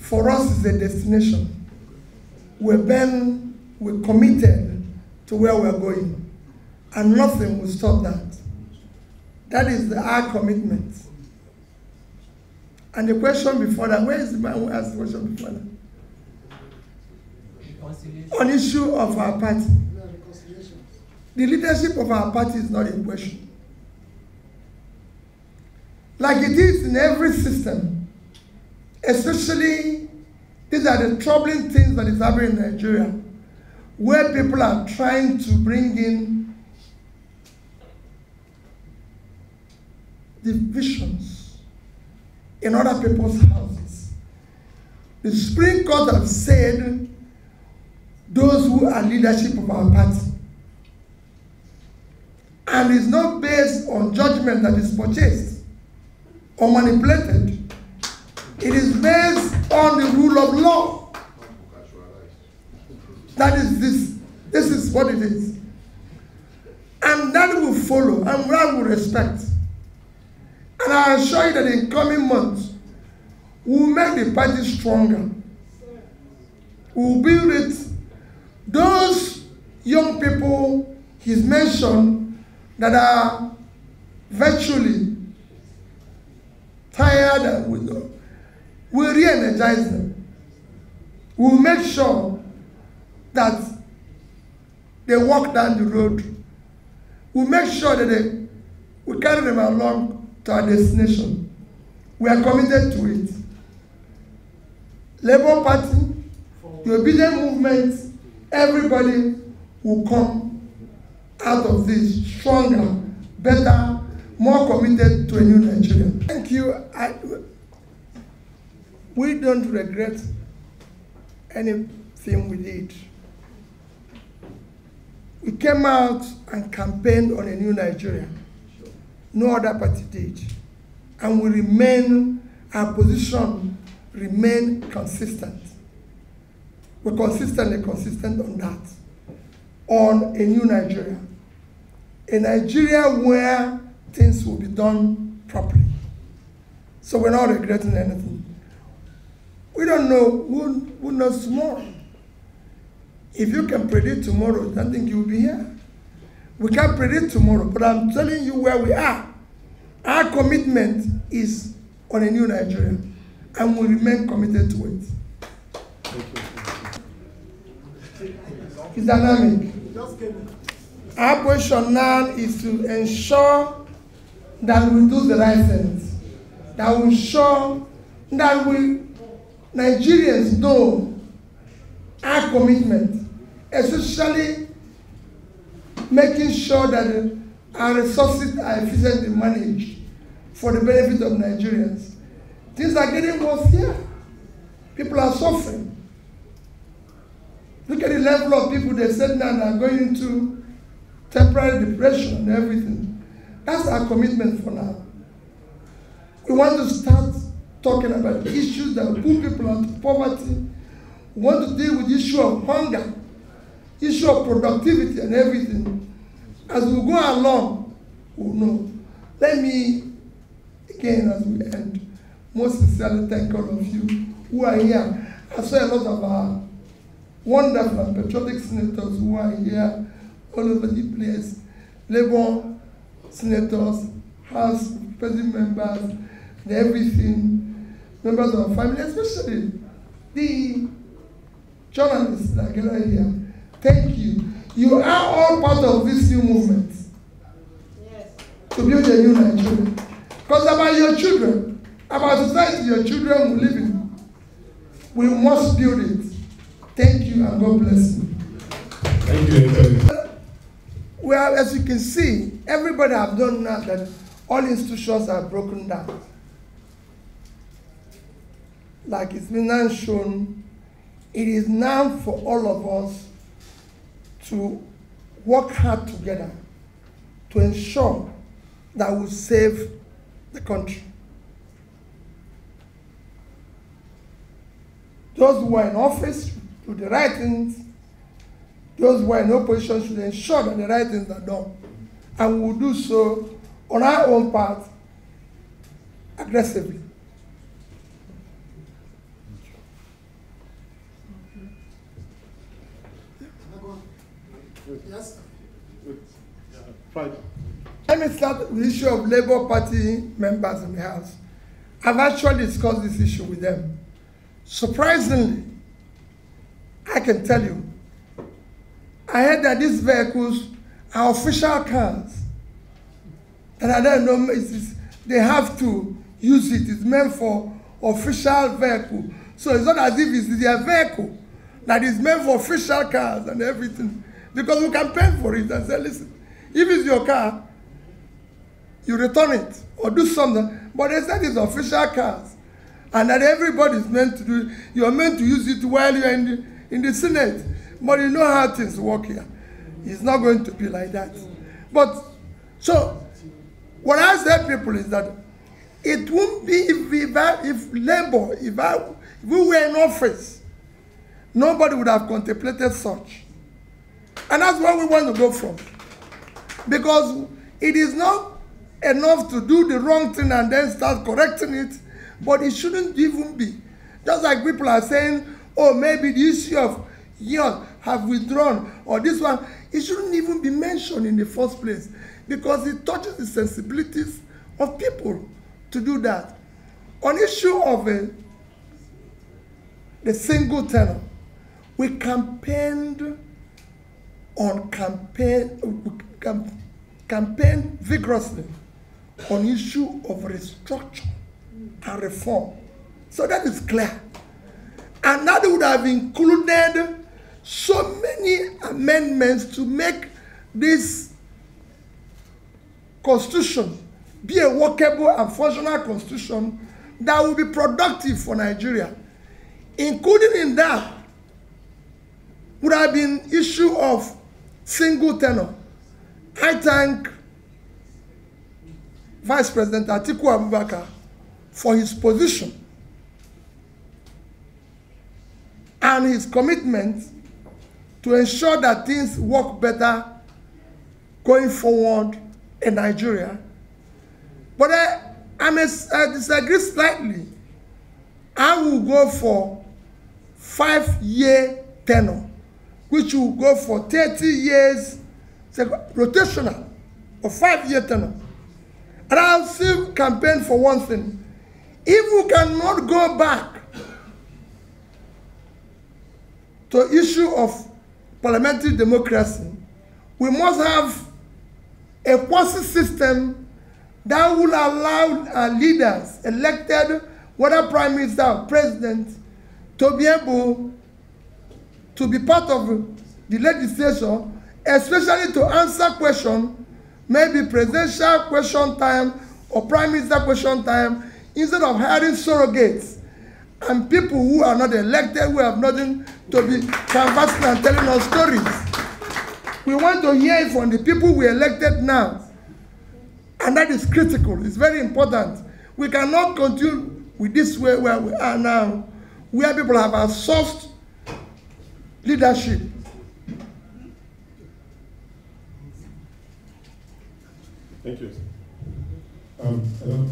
for us is a destination. We're committed to where we're going, and nothing will stop that. That is our commitment. And the question before that, where is the man who asked the question before that? On issue of our party. The leadership of our party is not in question. Like it is in every system, especially these are the troubling things that is happening in Nigeria, where people are trying to bring in divisions in other people's houses. The Supreme Court has said those who are leadership of our party, and is not based on judgment that is purchased or manipulated. It is based on the rule of law. That is this. This is what it is. And that will follow, and that will respect. And I assure you that in coming months, we will make the party stronger. We will build it. Those young people he's mentioned that are virtually tired and we'll re-energize them. We'll make sure that they walk down the road. We'll make sure that we carry them along to our destination. We are committed to it. Labour Party, the obedient movement, everybody will come out of this stronger, better, more committed to a new Nigeria. Thank you. We don't regret anything we did. We came out and campaigned on a new Nigeria. No other party did. And we remain, our position remain consistent. We're consistently consistent on that. On a new Nigeria. A Nigeria where things will be done properly. So we're not regretting anything. We don't know who knows tomorrow. If you can predict tomorrow, I don't think you will be here. We can't predict tomorrow, but I'm telling you where we are. Our commitment is on a new Nigeria, and we remain committed to it. It's dynamic. Our position now is to ensure that we do the right things, that we ensure that we Nigerians know our commitment, especially making sure that our resources are efficiently managed for the benefit of Nigerians. Things are getting worse here. People are suffering. Look at the level of people they said now are going into temporary depression and everything. That's our commitment for now. We want to start talking about issues that will put people out of poverty. We want to deal with the issue of hunger, issue of productivity and everything. As we go along, we'll know. Let me, again, as we end, most sincerely thank all of you who are here. I saw a lot of our wonderful and patriotic senators who are here all over the place. Labour senators, House President members, and everything, members of our family, especially the journalists that are here. Thank you. You are all part of this new movement. Yes. To build a new Nigeria. Because about your children, about society your children will live in, we must build it. Thank you and God bless you. Thank you. Well, as you can see, everybody have done now that all institutions are broken down. Like it's been now shown, it is now for all of us to work hard together to ensure that we save the country. Those who are in office do the right things. Those who are in opposition should ensure that the right things are done. And we will do so on our own part aggressively. Yes. Friday. Let me start with the issue of Labour Party members in the House. I've actually discussed this issue with them. Surprisingly, I can tell you, I heard that these vehicles are official cars. And I don't know, they have to use it. It's meant for official vehicle. So it's not as if it's their vehicle that is meant for official cars and everything. Because we can pay for it and say, listen, if it's your car, you return it or do something. But they said it's official cars. And that everybody is meant to do it. You're meant to use it while you're in the Senate. But you know how things work here. It's not going to be like that. But, so, what I say people is that it won't be if Labour, if we were in office, nobody would have contemplated such. And that's where we want to go from. Because it is not enough to do the wrong thing and then start correcting it, but it shouldn't even be. Just like people are saying, oh, maybe the issue of years have withdrawn, or this one, it shouldn't even be mentioned in the first place, because it touches the sensibilities of people to do that. On issue of the single tenor, we campaigned vigorously on issue of restructure and reform. So that is clear. And that would have included so many amendments to make this constitution be a workable and functional constitution that will be productive for Nigeria. Including in that would have been issue of single tenor. I thank Vice President Atiku Abubakar for his position and his commitment to ensure that things work better going forward in Nigeria. But I disagree slightly. I will go for 5-year tenure, which will go for 30 years, rotational, or 5-year tenure. And I'll still campaign for one thing. If we cannot go back to issue of parliamentary democracy, we must have a quasi-system that will allow our leaders, elected, whether prime minister or president, to be able to be part of the legislation, especially to answer questions, maybe presidential question time or prime minister question time, instead of hiring surrogates and people who are not elected, who have nothing to be canvassing and telling us stories. We want to hear from the people we elected now. And that is critical. It's very important. We cannot continue with this way where we are now, where people have outsourced leadership. Thank you. Hello.